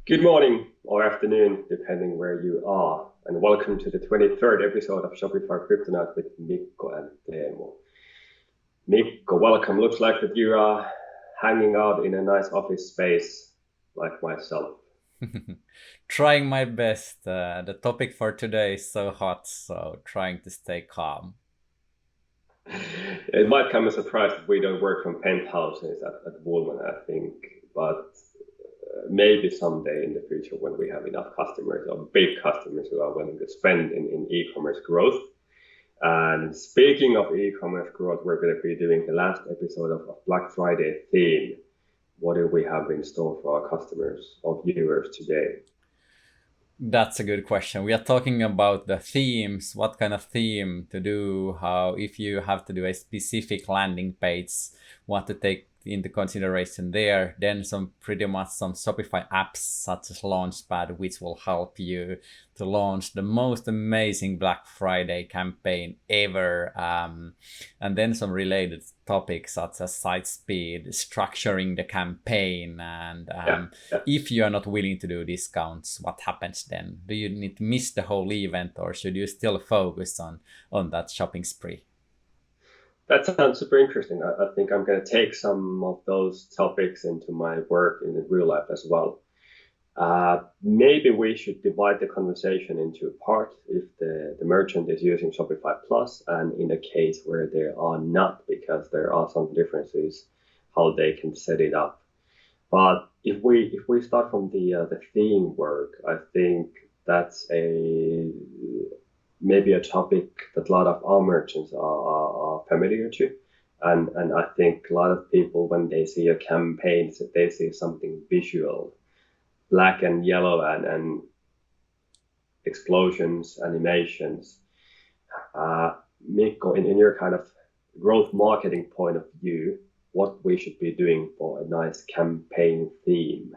Good morning or afternoon, depending where you are, and welcome to the 23rd episode of Shopify Kryptonite with Mikko and Teemu. Mikko, welcome. Looks like that you are hanging out in a nice office space like myself. Trying my best. The topic for today is so hot, so trying to stay calm. It might come as a surprise that we don't work from penthouses at Woolman, I think, but maybe someday in the future when we have enough customers or big customers who are willing to spend in e-commerce growth. And speaking of e-commerce growth, we're going to be doing the last episode of Black Friday theme. What do we have in store for our customers or viewers today? That's a good question. We are talking about the themes, what kind of theme to do, how if you have to do a specific landing page, what to take into consideration there. Then some pretty much some Shopify apps such as Launchpad, which will help you to launch the most amazing Black Friday campaign ever. And then some related topics such as site speed, structuring the campaign, and Yeah, yeah. if you are not willing to do discounts, what happens then? Do you need to miss the whole event, or should you still focus on that shopping spree? That sounds super interesting. I think I'm going to take some of those topics into my work in real life as well. Maybe we should divide the conversation into parts if the merchant is using Shopify Plus and in a case where they are not, because there are some differences how they can set it up. But if we start from the theme work, I think that's a maybe a topic that a lot of our merchants are familiar to. And I think a lot of people, when they see a campaign, they see something visual, black and yellow and explosions, animations. Mikko, in your kind of growth marketing point of view, what we should be doing for a nice campaign theme?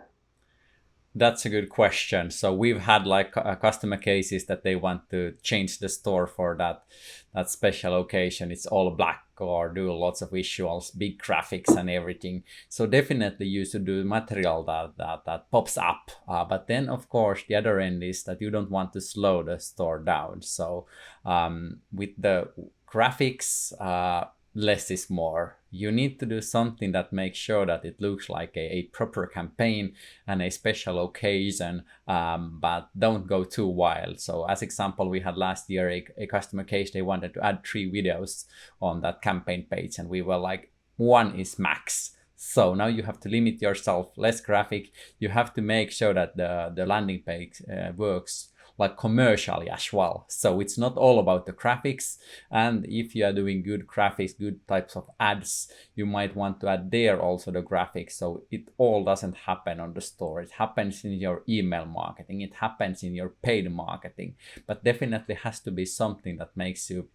That's a good question. So we've had like customer cases that they want to change the store for that special occasion. It's all black or do lots of visuals, big graphics and everything. So definitely you should do material that pops up. But then of course the other end is that you don't want to slow the store down. So with the graphics, less is more. You need to do something that makes sure that it looks like a proper campaign and a special occasion, but don't go too wild. So as example, we had last year a customer case, they wanted to add 3 videos on that campaign page, and we were like, one is max. So now you have to limit yourself, less graphic. You have to make sure that the landing page works like commercially as well. So it's not all about the graphics. And if you are doing good graphics, good types of ads, you might want to add there also the graphics. So it all doesn't happen on the store. It happens in your email marketing. It happens in your paid marketing, but definitely has to be something that makes you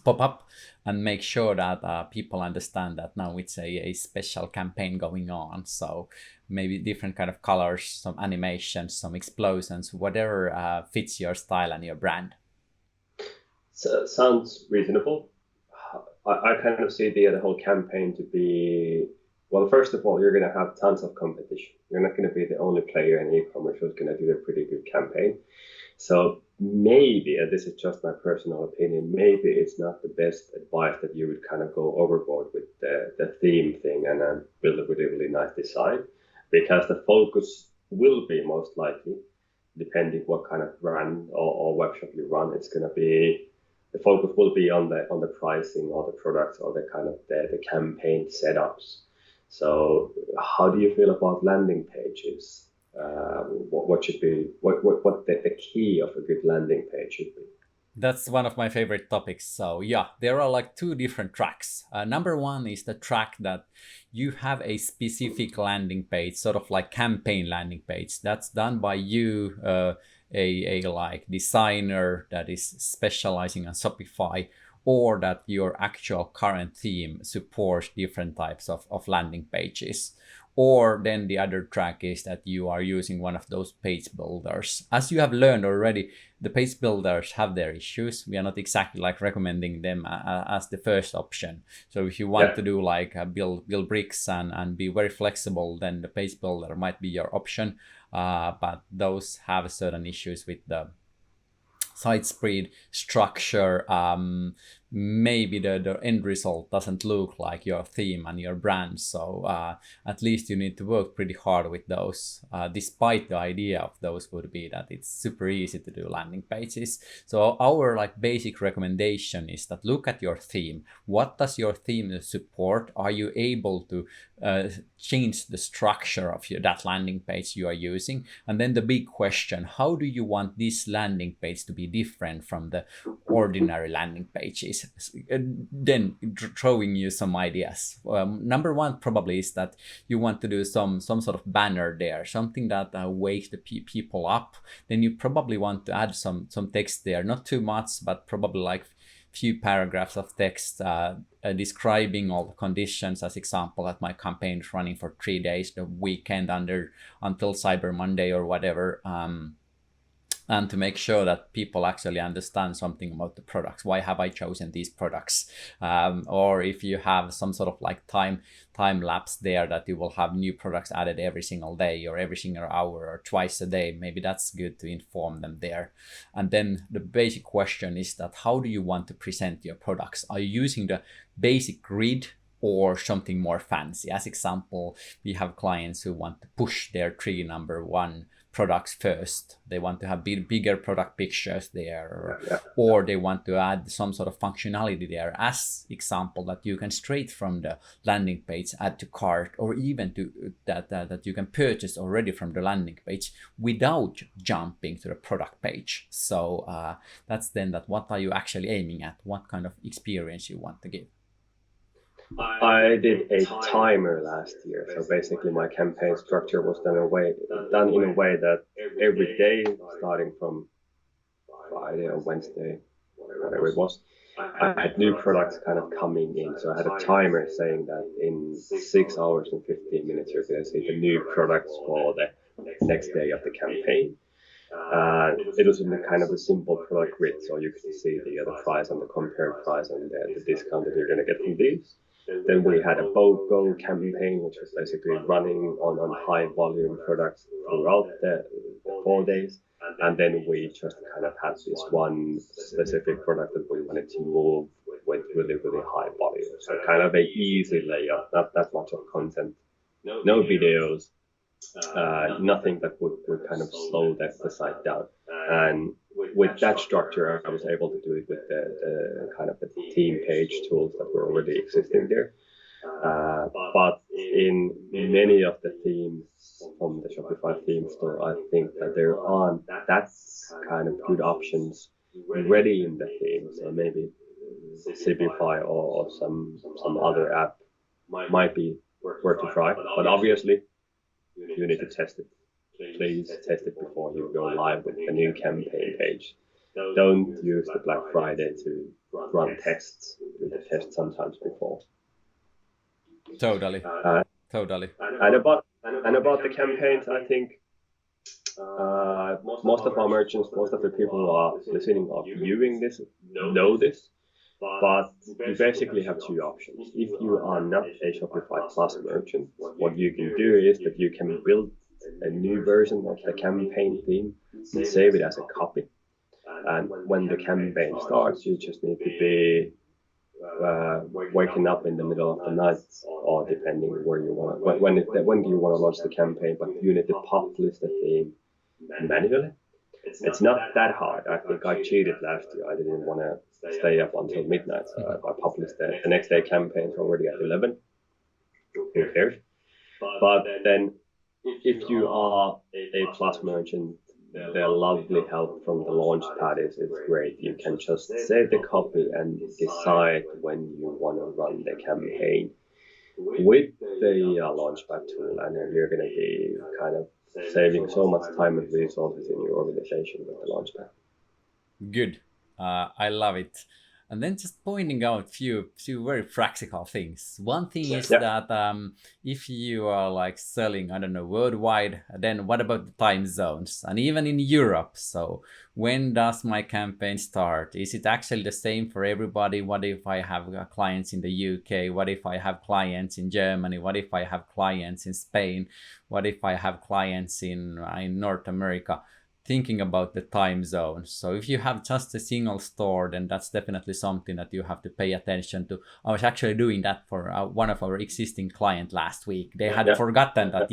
pop up and make sure that people understand that now it's a special campaign going on. So maybe different kind of colors, some animations, some explosions, whatever fits your style and your brand. So, sounds reasonable. I kind of see the whole campaign to be, well, first of all, you're going to have tons of competition. You're not going to be the only player in e-commerce who's going to do a pretty good campaign. So maybe, and this is just my personal opinion, maybe it's not the best advice that you would kind of go overboard with the theme thing and then build a really, really nice design, because the focus will be most likely, depending what kind of brand or web shop you run, it's going to be the focus will be on the pricing or the products or the kind of the campaign setups. So how do you feel about landing pages? What should be what the key of a good landing page should be? That's one of my favorite topics. So yeah, there are like two different tracks. Number one is the track that you have a specific landing page, sort of like campaign landing page. That's done by you, a like designer that is specializing on Shopify, or that your actual current theme supports different types of landing pages. Or then the other track is that you are using one of those page builders. As you have learned already, the page builders have their issues. We are not exactly like recommending them as the first option. So if you want Yeah, to do like build bricks and be very flexible, then the page builder might be your option. but those have certain issues with the site speed, structure. Maybe the end result doesn't look like your theme and your brand. So at least you need to work pretty hard with those, despite the idea of those would be that it's super easy to do landing pages. So our like basic recommendation is that look at your theme. What does your theme support? Are you able to change the structure of that landing page you are using? And then the big question, how do you want this landing page to be different from the ordinary landing pages? Then throwing you some ideas. Number one probably is that you want to do some sort of banner there, something that wakes the people up. Then you probably want to add some text there, not too much, but probably like few paragraphs of text describing all the conditions. As example, that my campaign is running for 3 days, the weekend until Cyber Monday or whatever, and to make sure that people actually understand something about the products. Why have I chosen these products? Or if you have some sort of like time lapse there, that you will have new products added every single day or every single hour or twice a day, maybe that's good to inform them there. And then the basic question is that how do you want to present your products? Are you using the basic grid or something more fancy? As example, we have clients who want to push their number one products first. They want to have bigger product pictures there, or they want to add some sort of functionality there. As example, that you can straight from the landing page add to cart, or even to that you can purchase already from the landing page without jumping to the product page. So that's then that what are you actually aiming at? What kind of experience you want to give? I did a timer last year, so basically my campaign structure was done in a way that every day, starting from Friday or Wednesday, whatever it was, I had new products kind of coming in. So I had a timer saying that in 6 hours and 15 minutes you're going to see the new products for the next day of the campaign. It was in the kind of a simple product grid, so you could see the price and the compared price and the discount that you're going to get from these. Then we had a BOGO campaign, which was basically running on high volume products throughout the 4 days. And then we just kind of had this one specific product that we wanted to move with really, really high volume. So kind of a easy layout, not that much of content, no videos, nothing that would kind of slow the site down. And with that structure, I was able to do it with the kind of the theme page tools that were already existing there. But in many of the themes from the Shopify theme store, I think that there aren't that kind of good options ready in the theme. So maybe Shopify or some other app might be worth to try. But obviously, you need to test it. Please test it before you go live with the new campaign page. Don't use the Black Friday to run tests. Do the test sometimes before. Totally. And about the campaigns, I think most of our merchants, most of the people who are listening or viewing this know this. But you basically have two options. If you are not a Shopify Plus merchant, what you can do is that you can build a new version of the campaign theme and save it as a copy. And when the campaign starts, you just need to be waking up in the middle of the night, or depending where you want. When do you want to launch the campaign? But you need to publish the theme manually. It's not that hard. I think I cheated last year. I didn't want to stay up until midnight, so I published the next day campaigns already at 11. Who cares? But then, if you are a Plus merchant, the lovely help from the Launchpad is great. You can just save the copy and decide when you want to run the campaign with the Launchpad tool, and then you're going to be kind of saving so much time and resources in your organization with the Launchpad. Good. I love it. And then just pointing out few very practical things. One thing is Yeah. that if you are like selling, I don't know, worldwide, then what about the time zones? And even in Europe, so when does my campaign start? Is it actually the same for everybody? What if I have clients in the UK? What if I have clients in Germany? What if I have clients in Spain? What if I have clients in North America? Thinking about the time zones. So if you have just a single store, then that's definitely something that you have to pay attention to. I was actually doing that for one of our existing client last week. They had forgotten that,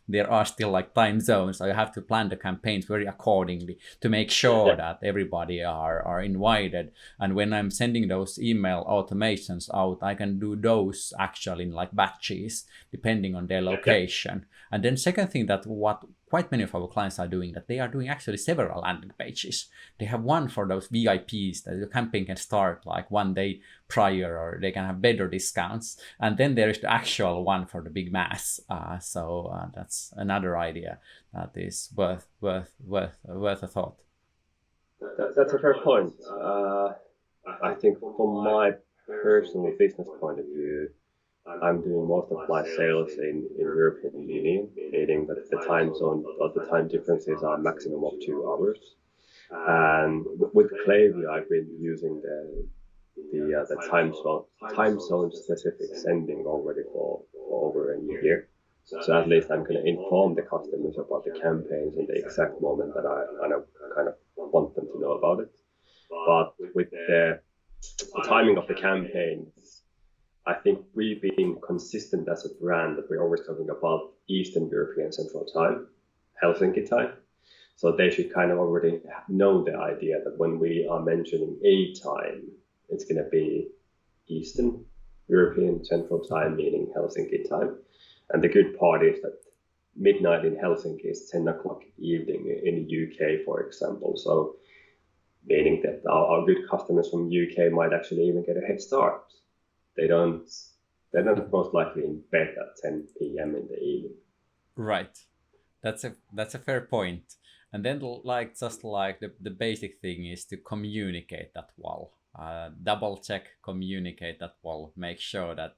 there are still like time zones. So you have to plan the campaigns very accordingly to make sure that everybody are invited. And when I'm sending those email automations out, I can do those actually in like batches, depending on their location. And then second thing, that what quite many of our clients are doing, that they are doing actually several landing pages. They have one for those VIPs that the campaign can start like one day prior, or they can have better discounts. And then there is the actual one for the big mass. So that's another idea that is worth a thought. That's a fair point. I think from my personal business point of view, I'm doing most of my sales in European Union, meaning that the time zone or the time differences are maximum of 2 hours. And with Klaviyo, I've been using the time zone specific sending already for over a year. So at least I'm going to inform the customers about the campaigns in the exact moment that I kind of want them to know about it. But with the timing of the campaigns, I think we've been consistent as a brand that we're always talking about Eastern European Central Time, Helsinki time. So they should kind of already know the idea that when we are mentioning a time, it's going to be Eastern European Central Time, meaning Helsinki time. And the good part is that midnight in Helsinki is 10 o'clock evening in the UK, for example. So meaning that our good customers from UK might actually even get a head start. They're not most likely in bed at 10 p.m. in the evening. Right. That's a fair point. And then like just like the basic thing is to communicate that well. Double check, communicate that well. Make sure that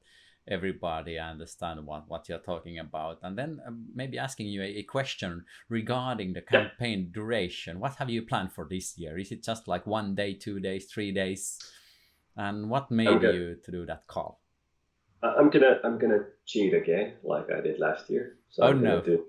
everybody understand what you're talking about. And then maybe asking you a question regarding the campaign duration. What have you planned for this year? Is it just like 1 day, 2 days, 3 days? And what made you to do that call? I'm gonna cheat again, like I did last year. So I'm gonna do.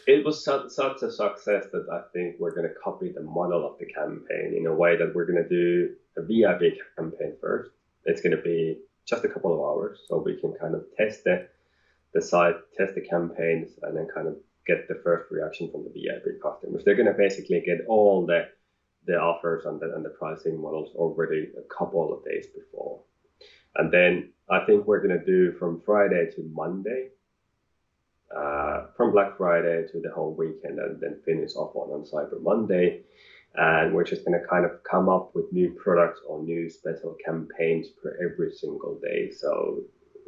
It was such a success that I think we're gonna copy the model of the campaign in a way that we're gonna do a VIP campaign first. It's gonna be just a couple of hours, so we can kind of test the site, test the campaigns, and then kind of get the first reaction from the VIP customers. They're gonna basically get all the offers and the pricing models already a couple of days before. And then I think we're going to do from Friday to Monday, from Black Friday to the whole weekend, and then finish off on Cyber Monday. And we're just going to kind of come up with new products or new special campaigns per every single day. So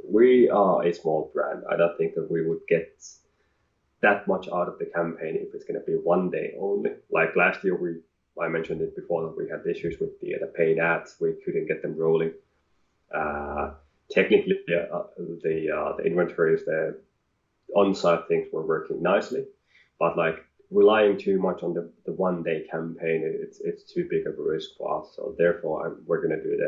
we are a small brand. I don't think that we would get that much out of the campaign if it's going to be 1 day only. Like last year, I mentioned it before that we had issues with the paid ads. We couldn't get them rolling. Technically, the inventories, the on-site things were working nicely, but like relying too much on the 1 day campaign, it's too big of a risk for us. So therefore, we're going to do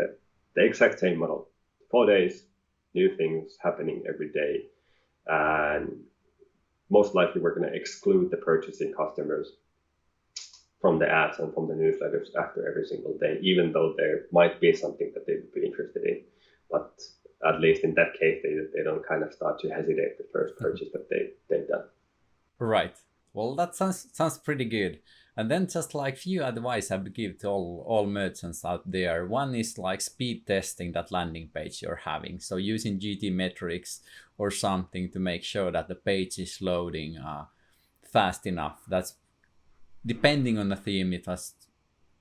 the exact same model. 4 days, new things happening every day, and most likely we're going to exclude the purchasing customers from the ads and from the newsletters after every single day, even though there might be something that they would be interested in. But at least in that case, they don't kind of start to hesitate the first purchase that they've done. Right. Well, that sounds pretty good. And then just like few advice I would give to all merchants out there. One is like speed testing that landing page you're having. So using GT metrics or something to make sure that the page is loading fast enough. That's depending on the theme. It was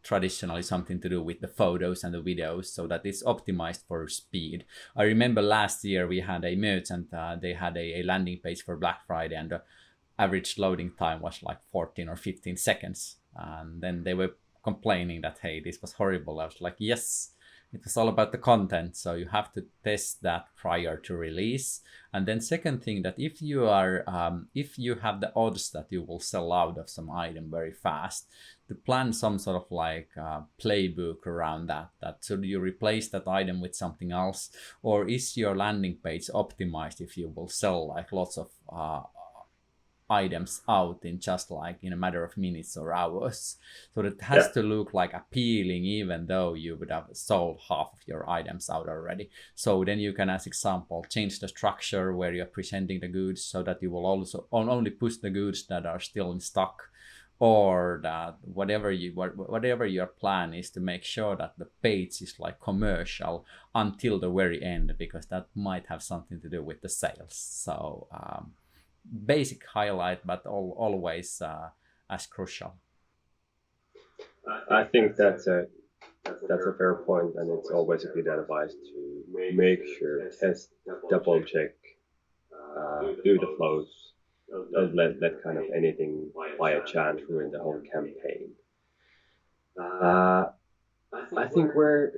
traditionally something to do with the photos and the videos, so that it's optimized for speed. I remember last year we had a merchant, they had a landing page for Black Friday, and the average loading time was like 14 or 15 seconds. And then they were complaining that, hey, this was horrible. I was like, yes, it was all about the content. So you have to test that prior to release. And then second thing, that if you have the odds that you will sell out of some item very fast, to plan some sort of like playbook around that should you replace that item with something else, or is your landing page optimized if you will sell like lots of items out in just like in a matter of minutes or hours. So it has to look like appealing, even though you would have sold half of your items out already. So then you can, as example, change the structure where you're presenting the goods so that you will also only push the goods that are still in stock, or that whatever your plan is, to make sure that the page is like commercial until the very end, because that might have something to do with the sales. So basic highlight, but always as crucial. I think that's a fair point, and it's always a good advice to make sure, test, double check, do the flows. Don't let kind of anything by a chance ruin the whole campaign. I think we're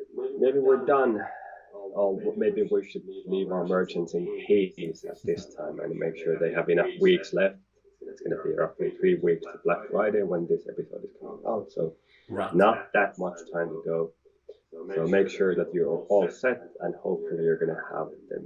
done. Maybe we should leave our merchants in peace at this time and make sure they have enough weeks left. It's going to be roughly 3 weeks to Black Friday when this episode is coming out, so not that much time to go. So make sure that you're all set, and hopefully you're going to have the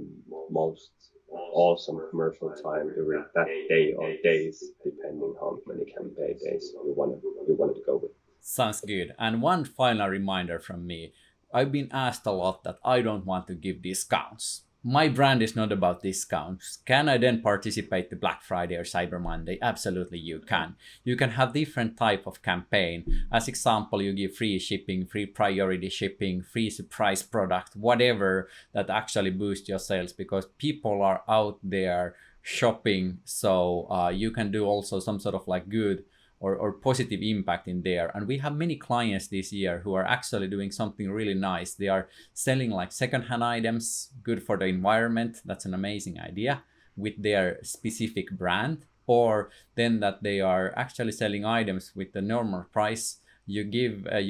most awesome commercial time during that day or days, depending how many campaign days you wanted to go with. Sounds good. And one final reminder from me. I've been asked a lot that I don't want to give discounts. My brand is not about discounts. Can I then participate to Black Friday or Cyber Monday? Absolutely you can. You can have different type of campaign. As example, you give free shipping, free priority shipping, free surprise product, whatever that actually boosts your sales, because people are out there shopping. So you can do also some sort of like good or positive impact in there. And we have many clients this year who are actually doing something really nice. They are selling like secondhand items, good for the environment. That's an amazing idea, with their specific brand. Or then that they are actually selling items with the normal price. You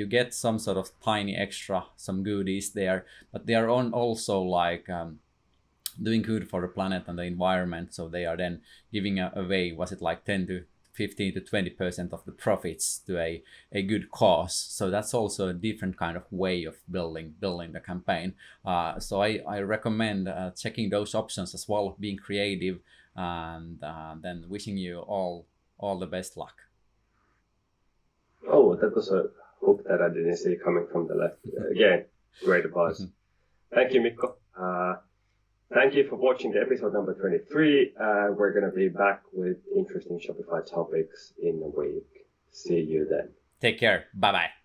get some sort of tiny extra, some goodies there, but they are also like doing good for the planet and the environment. So they are then giving away, was it like 15 to 20% of the profits to a good cause. So that's also a different kind of way of building the campaign. So I recommend checking those options as well, being creative, and then wishing you all the best luck. Oh, that was a hook that I didn't see coming from the left. Again, great advice. Thank you, Mikko. Thank you for watching the episode number 23. We're going to be back with interesting Shopify topics in a week. See you then. Take care. Bye-bye.